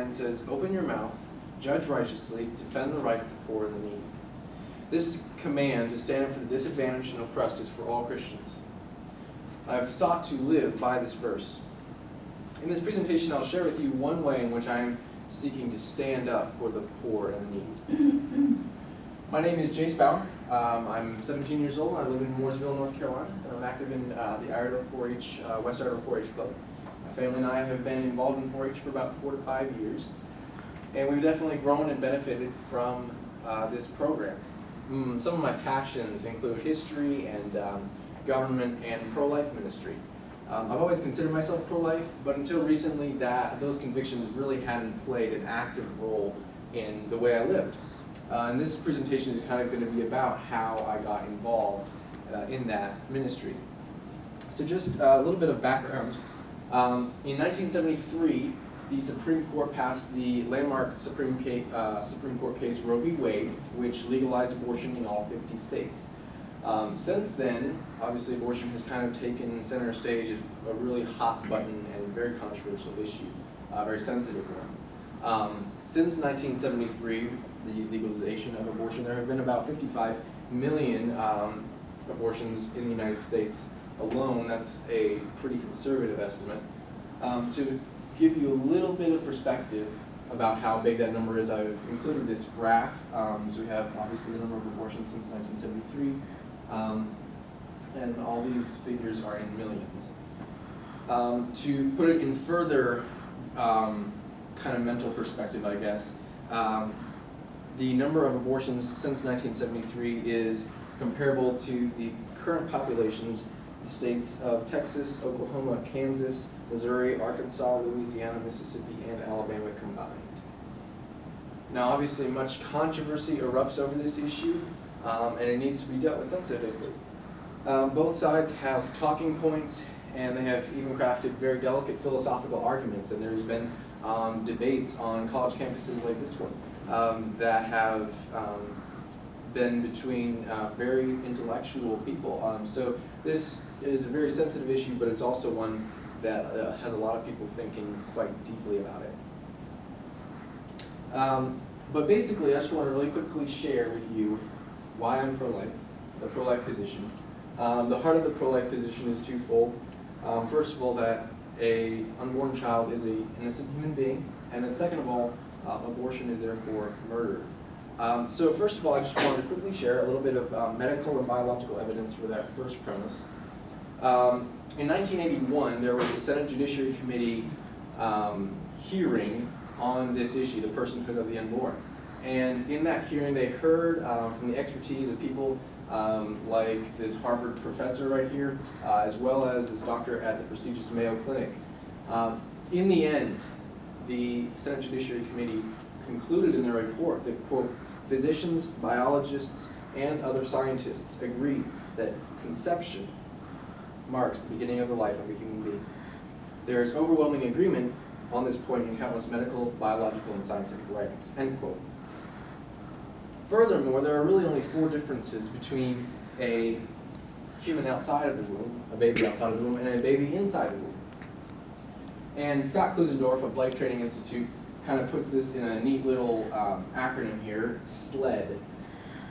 sign says, "Open your mouth, judge righteously, defend the rights of the poor and the needy." This command to stand up for the disadvantaged and oppressed is for all Christians. I've sought to live by this verse. In this presentation, I'll share with you one way in which I am seeking to stand up for the poor and the needy. My name is Jace Bauer. I'm 17 years old. I live in Mooresville, North Carolina, and I'm active in the Iredell 4-H, West Iredell 4-H Club. My family and I have been involved in 4-H for about 4 to 5 years, and we've definitely grown and benefited from this program. Some of my passions include history and government and pro-life ministry. I've always considered myself pro-life, but until recently those convictions really hadn't played an active role in the way I lived. And this presentation is kind of going to be about how I got involved in that ministry. So just a little bit of background. In 1973, the Supreme Court passed the landmark Supreme Court case Roe v. Wade, which legalized abortion in all 50 states. Since then, obviously abortion has kind of taken center stage as a really hot button and very controversial issue, very sensitive one. Since 1973, the legalization of abortion, there have been about 55 million abortions in the United States alone. That's a pretty conservative estimate. To give you a little bit of perspective about how big that number is, I've included this graph. So we have obviously the number of abortions since 1973, and all these figures are in millions. To put it in further kind of mental perspective, I guess, the number of abortions since 1973 is comparable to the current populations the states of Texas, Oklahoma, Kansas, Missouri, Arkansas, Louisiana, Mississippi, and Alabama combined. Now, obviously, much controversy erupts over this issue, and it needs to be dealt with sensitively. Both sides have talking points, and they have even crafted very delicate philosophical arguments, and there's been debates on college campuses like this one that have been between very intellectual people. So this is a very sensitive issue, but it's also one that has a lot of people thinking quite deeply about it. But basically, I just want to really quickly share with you why I'm pro-life, the pro-life position. The heart of the pro-life position is twofold. First of all, that an unborn child is an innocent human being, and then second of all, abortion is therefore murder. So first of all, I just wanted to quickly share a little bit of medical and biological evidence for that first premise. In 1981, there was a Senate Judiciary Committee hearing on this issue, the personhood of the unborn. And in that hearing, they heard from the expertise of people like this Harvard professor right here, as well as this doctor at the prestigious Mayo Clinic. In the end, the Senate Judiciary Committee concluded in their report that, quote, "Physicians, biologists, and other scientists agree that conception marks the beginning of the life of a human being. There is overwhelming agreement on this point in countless medical, biological, and scientific writings," end quote. Furthermore, there are really only 4 differences between a human outside of the womb, a baby outside of the womb, and a baby inside the womb. And Scott Klusendorf of Life Training Institute kind of puts this in a neat little acronym here, SLED.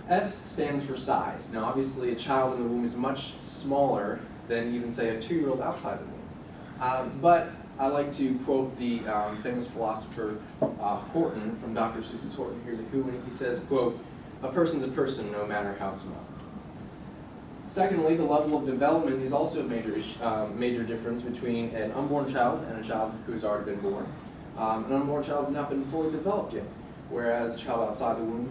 S stands for size. Now obviously a child in the womb is much smaller than even say a 2-year-old outside the womb. But I like to quote the famous philosopher Horton from Dr. Seuss's Horton Hears a Who, when he says, quote, "A person's a person no matter how small." Secondly, the level of development is also a major difference between an unborn child and a child who's already been born. An unborn child has not been fully developed yet, whereas a child outside the womb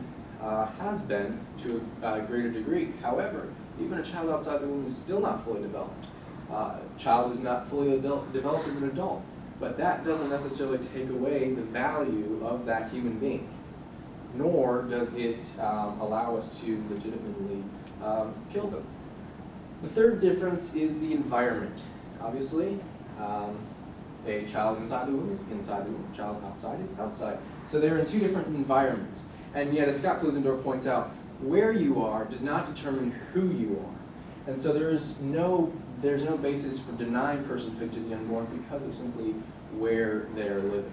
has been to a greater degree. However, even a child outside the womb is still not fully developed. A child is not fully developed as an adult, but that doesn't necessarily take away the value of that human being, nor does it allow us to legitimately kill them. The third difference is the environment. Obviously, a child inside the womb is inside the womb, a child outside is outside. So they're in 2 different environments. And yet, as Scott Klusendorf points out, where you are does not determine who you are. And so there's no basis for denying personhood to the unborn because of simply where they're living.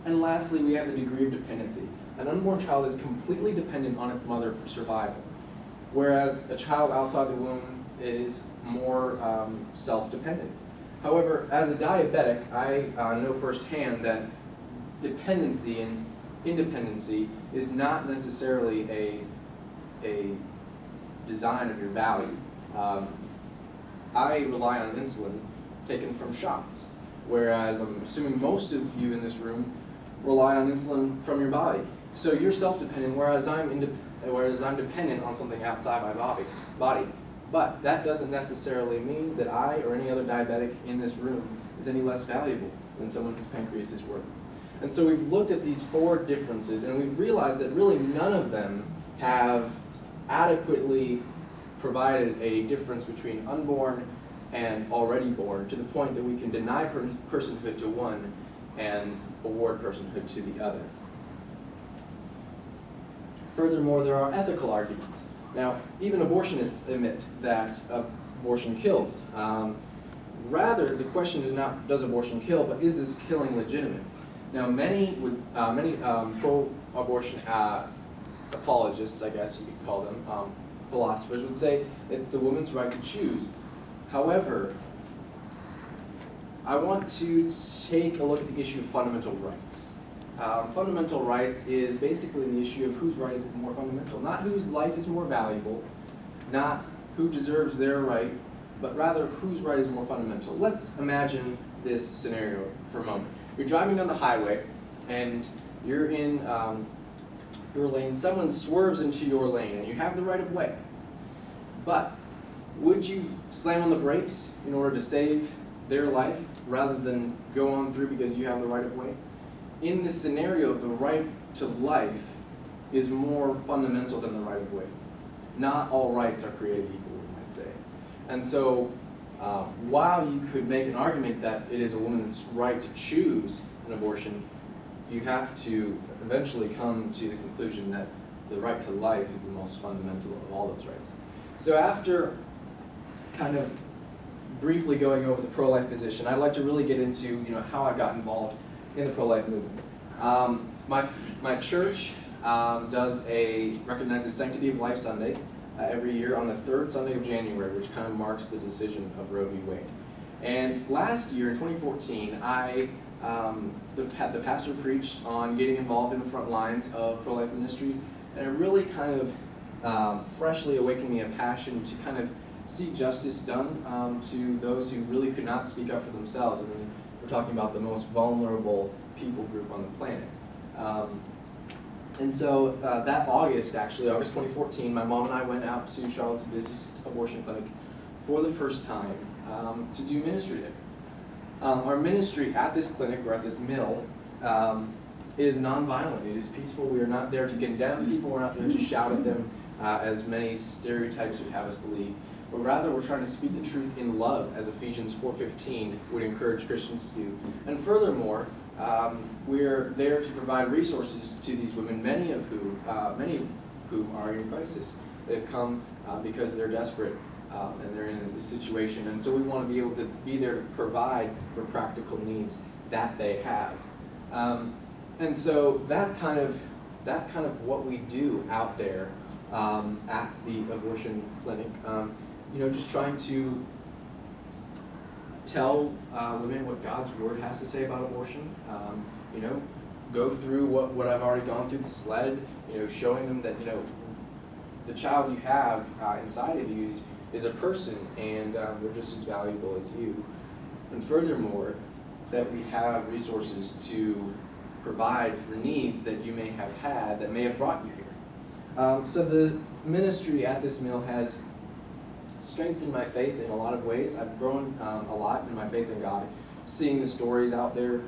And lastly, we have the degree of dependency. An unborn child is completely dependent on its mother for survival, whereas a child outside the womb is more self-dependent. However, as a diabetic, I know firsthand that dependency and independency is not necessarily a design of your value. I rely on insulin taken from shots, whereas I'm assuming most of you in this room rely on insulin from your body. So you're self-dependent, whereas I'm dependent on something outside my body. But that doesn't necessarily mean that I or any other diabetic in this room is any less valuable than someone whose pancreas is working. And so we've looked at these 4 differences, and we've realized that really none of them have adequately provided a difference between unborn and already born, to the point that we can deny personhood to one and award personhood to the other. Furthermore, there are ethical arguments. Now, even abortionists admit that abortion kills. Rather, the question is not does abortion kill, but is this killing legitimate? Now, many pro-abortion apologists, I guess you could call them, philosophers would say it's the woman's right to choose. However, I want to take a look at the issue of fundamental rights. Fundamental rights is basically the issue of whose right is more fundamental, not whose life is more valuable, not who deserves their right, but rather whose right is more fundamental. Let's imagine this scenario for a moment. You're driving down the highway, and you're in your lane. Someone swerves into your lane, and you have the right of way. But would you slam on the brakes in order to save their life rather than go on through because you have the right of way? In this scenario, the right to life is more fundamental than the right of way. Not all rights are created equal, we might say. And so, while you could make an argument that it is a woman's right to choose an abortion, you have to eventually come to the conclusion that the right to life is the most fundamental of all those rights. So after kind of briefly going over the pro-life position, I'd like to really get into how I got involved in the pro-life movement. My church recognizes Sanctity of Life Sunday every year on the 3rd Sunday of January, which kind of marks the decision of Roe v. Wade. And last year, in 2014, the pastor preached on getting involved in the front lines of pro-life ministry, and it really kind of freshly awakened me a passion to kind of seek justice done to those who really could not speak up for themselves. I mean, we're talking about the most vulnerable people group on the planet. And so that August, actually, August 2014, my mom and I went out to Charlotte's busiest abortion clinic for the first time to do ministry there. Our ministry at this clinic, or at this mill, is nonviolent. It is peaceful. We are not there to condemn people. We're not there to shout at them, as many stereotypes would have us believe. But rather, we're trying to speak the truth in love, as Ephesians 4:15 would encourage Christians to do. And furthermore, we're there to provide resources to these women, many of whom are in crisis. They've come because they're desperate and they're in a situation, and so we want to be able to be there to provide for practical needs that they have. And so that's kind of what we do out there at the abortion clinic. Just trying to tell women what God's Word has to say about abortion. Go through what I've already gone through, the sled. Showing them that the child you have inside of you is a person, and they're just as valuable as you. And furthermore, that we have resources to provide for needs that you may have had that may have brought you here. So the ministry at this mill has strengthened my faith in a lot of ways. I've grown a lot in my faith in God, seeing the stories out there,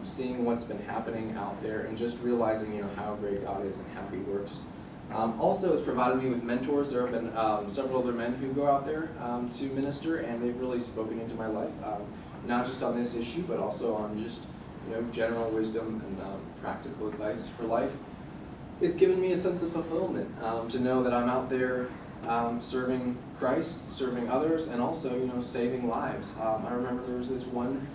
seeing what's been happening out there, and just realizing how great God is and how He works. Also, it's provided me with mentors. There have been several other men who go out there to minister, and they've really spoken into my life, not just on this issue, but also on just general wisdom and practical advice for life. It's given me a sense of fulfillment to know that I'm out there serving Christ, serving others, and also saving lives. I remember there was this one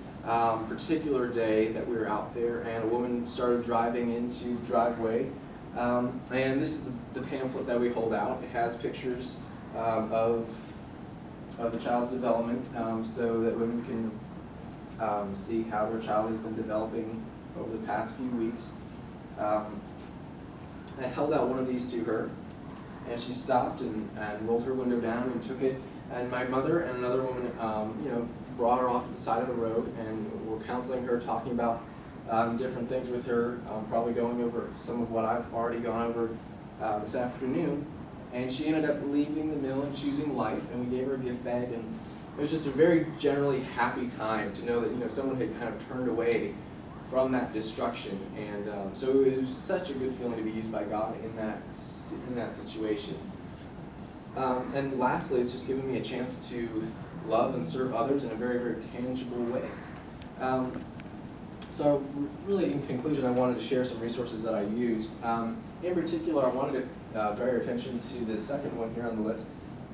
particular day that we were out there, and a woman started driving into the driveway. And this is the pamphlet that we hold out. It has pictures of the child's development, so that women can see how their child has been developing over the past few weeks. I held out one of these to her, and she stopped and rolled her window down and took it. And my mother and another woman, brought her off to the side of the road and were counseling her, talking about different things with her, probably going over some of what I've already gone over this afternoon. And she ended up leaving the mill and choosing life, and we gave her a gift bag, and it was just a very generally happy time to know that someone had kind of turned away from that destruction, and so it was such a good feeling to be used by God in that situation. And lastly, it's just given me a chance to love and serve others in a very, very tangible way. So really, in conclusion, I wanted to share some resources that I used. In particular, I wanted to draw your attention to the second one here on the list,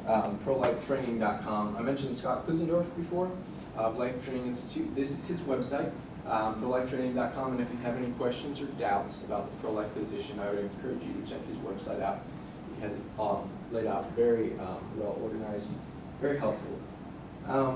ProlifeTraining.com. I mentioned Scott Klusendorf before, of Life Training Institute. This is his website, ProlifeTraining.com, and if you have any questions or doubts about the pro-life position, I would encourage you to check his website out. He has it laid out very well organized, very helpful.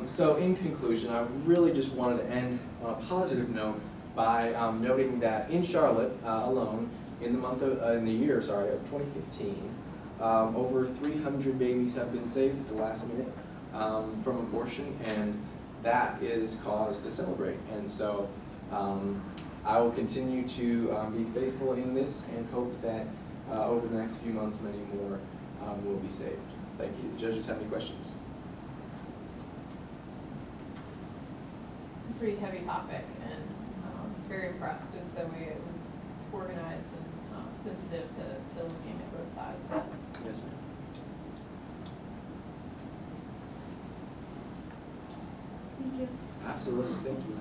So in conclusion, I really just wanted to end on a positive note by noting that in Charlotte alone, in the year of 2015, over 300 babies have been saved at the last minute from abortion, and that is cause to celebrate. And so I will continue to be faithful in this and hope that over the next few months, many more will be saved. Thank you. The judges have any questions? It's a pretty heavy topic, and very impressed with the way it was organized and sensitive to looking at both sides of it. Yes, ma'am. Thank you. Absolutely. Thank you.